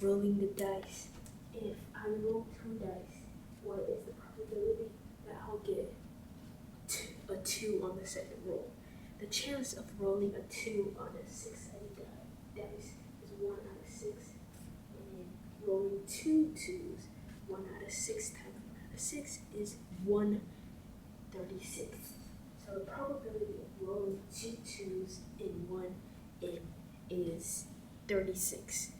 rolling the dice. If I roll 2 dice, what is the probability that I'll get a 2 on the second roll? The chance of rolling a 2 on a 6-sided dice is 1 out of 6. And rolling 2 twos, 1 out of 6 times 1 out of 6 is 1/36. So the probability of rolling 2 twos in 1 in is 36.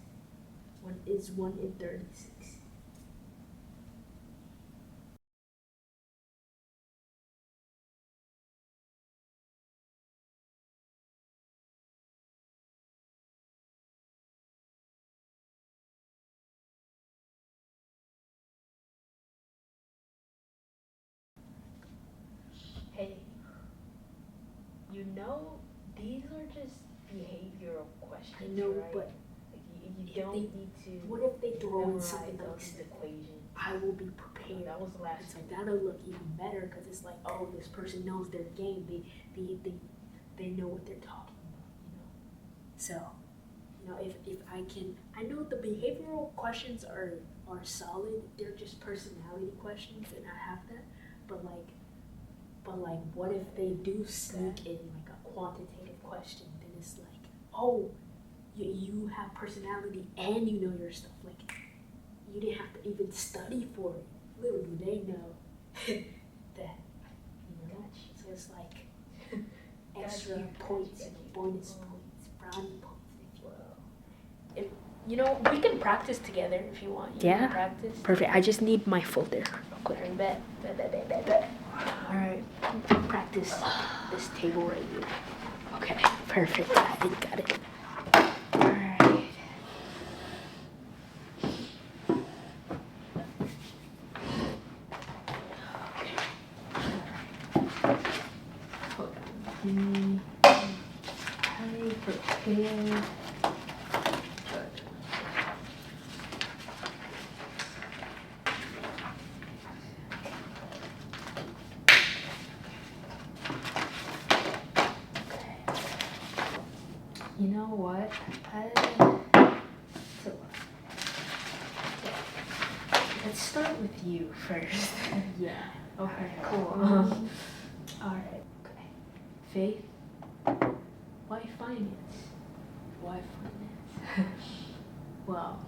1 is 1 in 36. Hey, these are just behavioral questions. I know, right? But like you don't need to. What if they throw in something like this equation? I will be prepared. That was last. It's like that'll look even better because it's like, oh, this person knows their game. They know what they're talking about. So, if I can, I know the behavioral questions are solid. They're just personality questions, and I have that. But what if they do sneak in like a quantitative question? Then it's like, oh, you have personality and you know your stuff. Like, you didn't have to even study for it. Little do they know that, So it's like extra points, bonus points, brownie points, if you will. We can practice together if you want. You can practice. Perfect. I just need my folder. Okay. Bet. All right. Practice this table right here. Okay. Perfect. Got it. All right. Hold on. I prepared. You know what? Let's start with you first. Yeah. Okay, cool. Alright. Okay. Faith, why finance? Why finance? Well,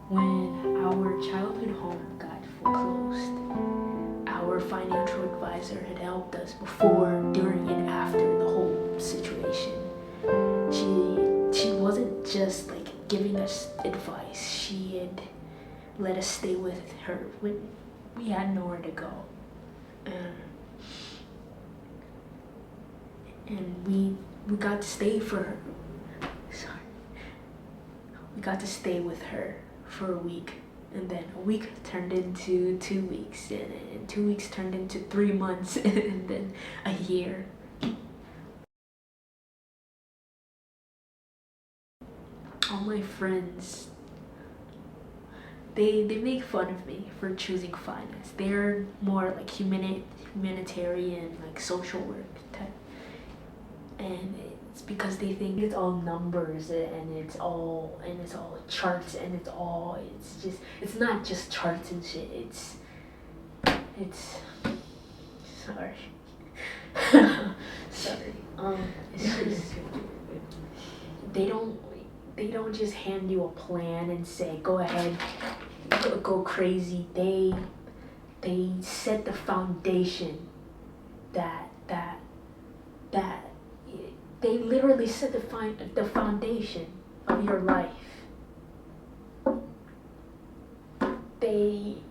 when our childhood home got foreclosed, our financial advisor had helped us before, during, and after the whole situation. She wasn't just like giving us advice. She had let us stay with her when we had nowhere to go. And we got to stay for her. Sorry. We got to stay with her for a week. And then a week turned into 2 weeks. And 2 weeks turned into 3 months. And then a year. All my friends, they make fun of me for choosing finance. They're more like humanitarian, like social work type. And it's because they think it's all numbers and it's all charts and it's not just charts and shit. It's sorry. Sorry. It's just they don't just hand you a plan and say go ahead, go crazy. They set the foundation that they literally set the foundation of your life. They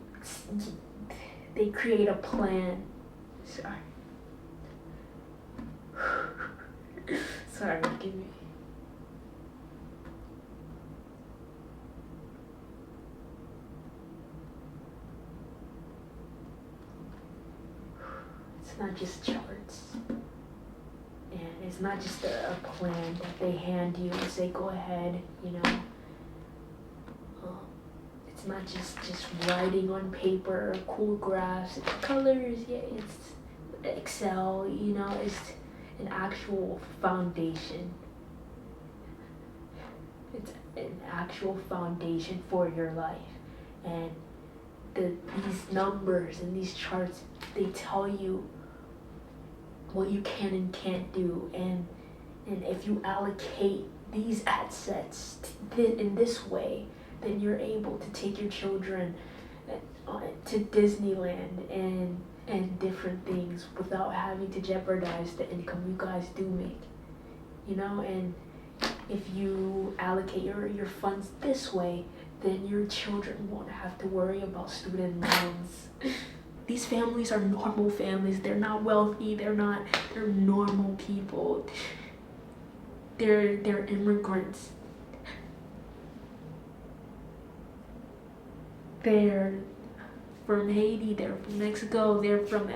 create a plan. Sorry, give me. It's not just charts. And it's not just a plan that they hand you and say, go ahead, It's not just writing on paper, cool graphs, it's colors, it's Excel, it's an actual foundation. It's an actual foundation for your life. And these numbers and these charts, they tell you what you can and can't do, and if you allocate these assets in this way, then you're able to take your children to Disneyland and different things without having to jeopardize the income you guys do make, and if you allocate your funds this way, then your children won't have to worry about student loans. These families are normal families. They're not wealthy. They're normal people. They're immigrants. They're from Haiti. They're from Mexico. They're from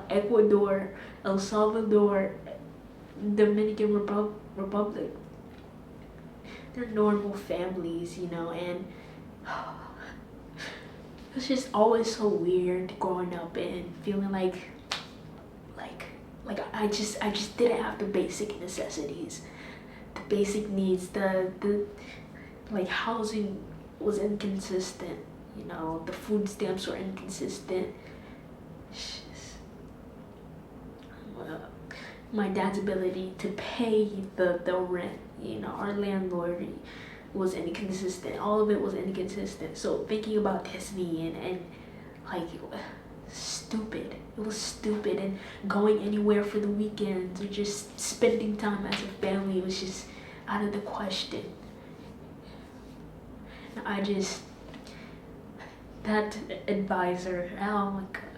Ecuador, El Salvador, Dominican Republic. They're normal families, and it's just always so weird growing up and feeling like I just didn't have the basic necessities, the basic needs, the like housing was inconsistent, the food stamps were inconsistent. My dad's ability to pay the rent, our landlord was inconsistent. All of it was inconsistent. So thinking about Disney and like stupid. It was stupid, and going anywhere for the weekends or just spending time as a family was just out of the question. That advisor, oh my god,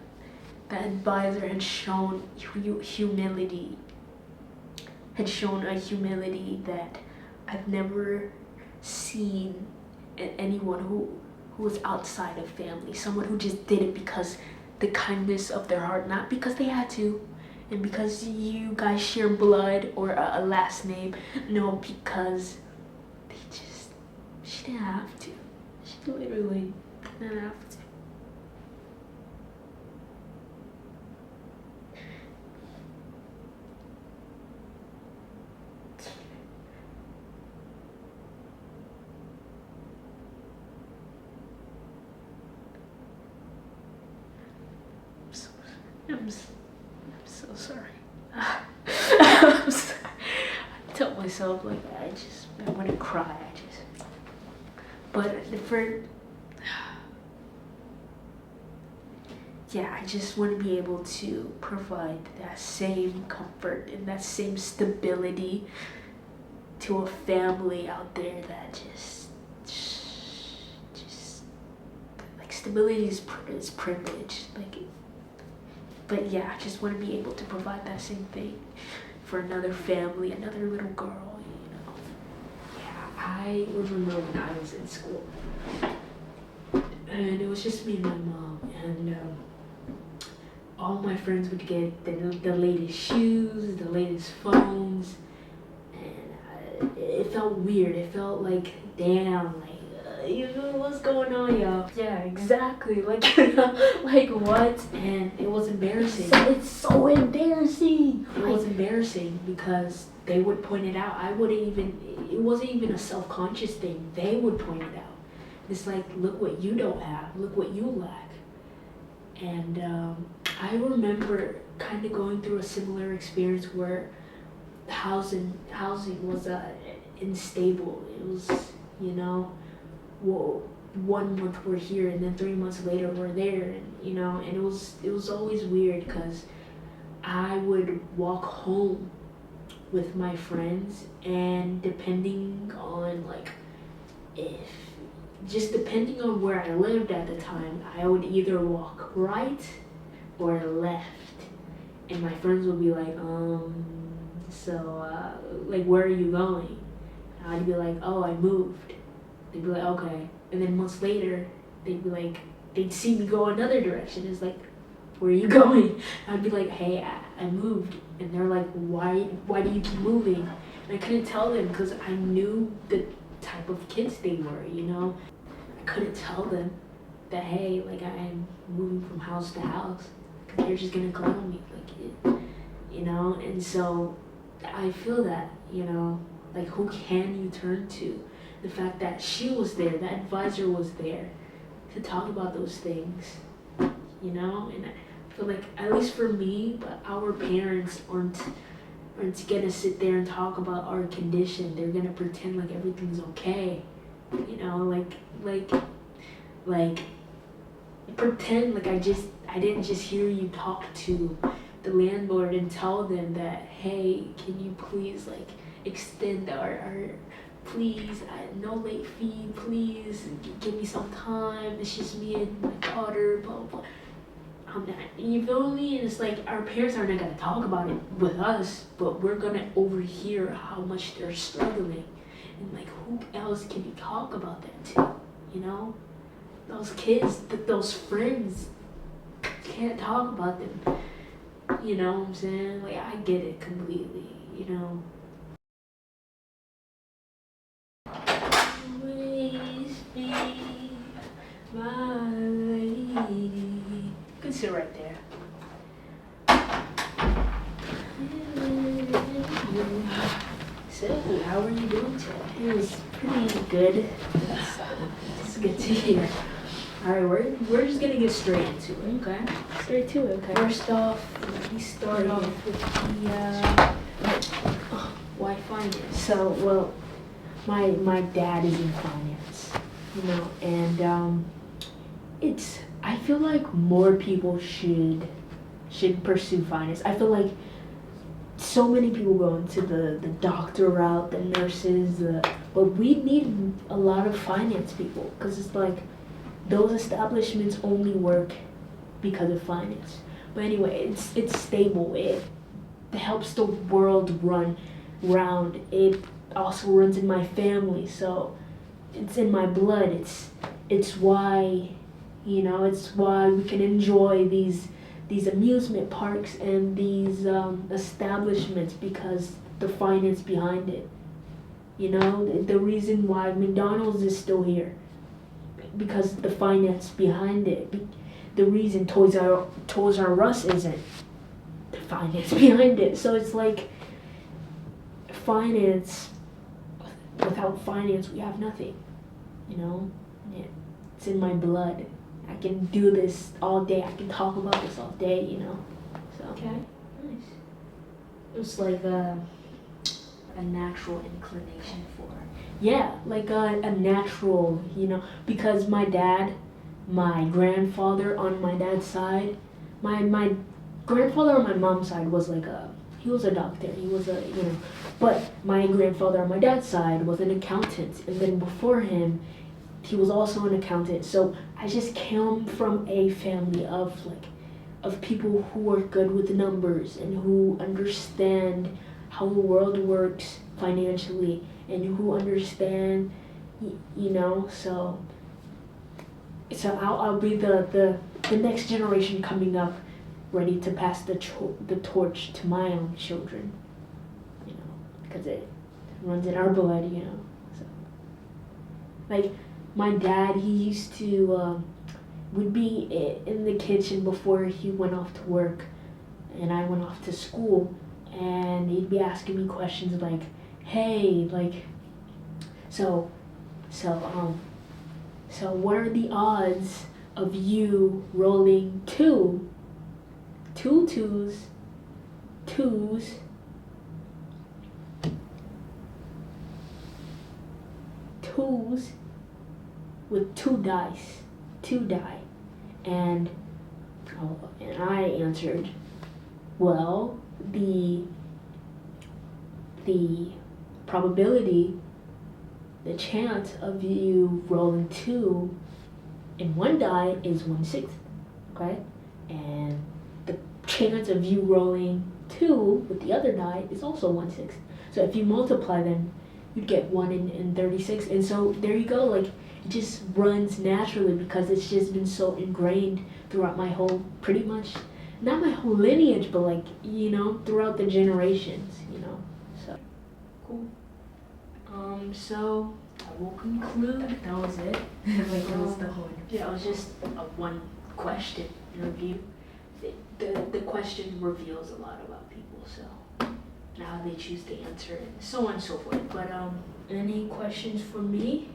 that advisor had shown humility, had shown a humility that I've never seen in anyone who was outside of family. Someone who just did it because the kindness of their heart, not because they had to, and because you guys share blood or a last name. No, because she didn't have to. She literally didn't have to. I'm so sorry. I'm sorry. I tell myself I want to cry. But I just want to be able to provide that same comfort and that same stability to a family out there that just like stability is privilege. But I just want to be able to provide that same thing for another family, another little girl, Yeah, I remember when I was in school, and it was just me and my mom, and all my friends would get the latest shoes, the latest phones, and it felt weird. It felt like, damn, what's going on, y'all? Yeah, exactly. Like what? And it was embarrassing. It's so embarrassing. It was embarrassing because they would point it out. It wasn't even a self-conscious thing. They would point it out. It's like, look what you don't have. Look what you lack. And I remember kind of going through a similar experience where housing was unstable. It was, well, 1 month we're here and then 3 months later we're there, and it was always weird because I would walk home with my friends, and depending on depending on where I lived at the time, I would either walk right or left, and my friends would be like, where are you going? And I'd be like, oh, I moved. They'd be like, okay. And then months later, they'd be like, they'd see me go another direction. It's like, where are you going? And I'd be like, hey, I moved. And they're like, why do you keep moving? And I couldn't tell them because I knew the type of kids they were, I couldn't tell them that, hey, I'm moving from house to house. Because they're just going to clown me. And so I feel that, who can you turn to the fact that she was there, that advisor was there to talk about those things, you know? And I feel like, at least for me, but our parents aren't gonna sit there and talk about our condition. They're gonna pretend like everything's okay, you know, like pretend like I didn't just hear you talk to the landlord and tell them that, hey, can you please like extend our please, no late fee, please give me some time, it's just me and my daughter, blah blah. I'm not, you feel me? And it's like our parents are not gonna talk about it with us, but we're gonna overhear how much they're struggling, and like who else can you talk about that to? You know, those kids, those friends can't talk about them. You know what I'm saying? Like I get it completely. You know. Always be my lady. You can sit right there. So, how are you doing today? It was pretty good. It's good to hear. Alright, we're just gonna get straight into it, okay? Straight to it, okay. First off, we start off with the why finance? So, well, my dad is in finance, you know, and I feel like more people should pursue finance. I feel like so many people go into the doctor route, the nurses, but we need a lot of finance people, because it's like those establishments only work because of finance. But anyway, it's stable. It helps the world run round. It also runs in my family, so it's in my blood. It's why, you know, it's why we can enjoy these amusement parks and these establishments, because the finance behind it. You know, the reason why McDonald's is still here, because the finance behind it. The reason Toys R Us isn't, the finance behind it. So it's like finance. Without finance, we have nothing. You know, it's in my blood. I can do this all day. I can talk about this all day. You know. So. Okay. Nice. It's like a natural inclination for. Yeah, like a natural, you know, because my dad, my grandfather on my dad's side, my grandfather on my mom's side was like he was a doctor, he was you know, but my grandfather on my dad's side was an accountant, and then before him, he was also an accountant. So I just came from a family of people who are good with numbers and who understand how the world works financially, and who understand, you know, so I'll be the next generation coming up, ready to pass the torch to my own children, you know, because it runs in our blood, you know. So, like, my dad, he used to would be in the kitchen before he went off to work, and I went off to school, and he'd be asking me questions like, hey, like, so what are the odds of you rolling two twos with two die, and I answered, well, the probability, the chance of you rolling 2 in one die is 1/6, okay? And the chance of you rolling 2 with the other die is also 1/6. So if you multiply them, you'd get 1 in 36. And so there you go, like, it just runs naturally, because it's just been so ingrained throughout my whole, pretty much, not my whole lineage, but like, you know, throughout the generations, you know, so. Cool. So I will conclude. That was it. Like, that was the whole. Yeah, it was just a one question review. The question reveals a lot about people, so and how they choose to answer, and so on and so forth. But Any questions for me?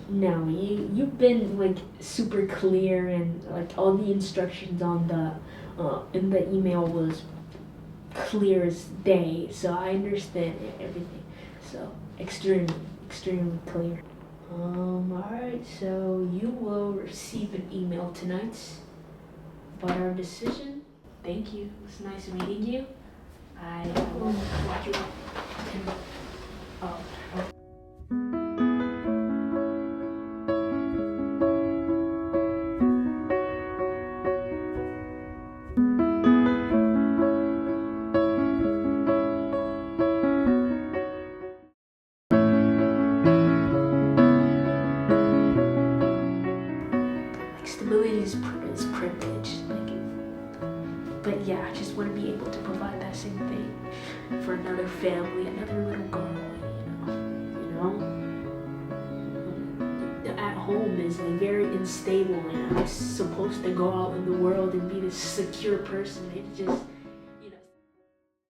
No, you've been like super clear, and like all the instructions on the in the email was clear as day, so I understand everything. So extremely clear. Alright, so you will receive an email tonight about our decision. Thank you. It was nice meeting you. I will lock you up. Oh. Like stability is privilege. But yeah, I just want to be able to provide that same thing for another family, another little girl, At home is like very unstable, and I'm supposed to go out in the world and be this secure person.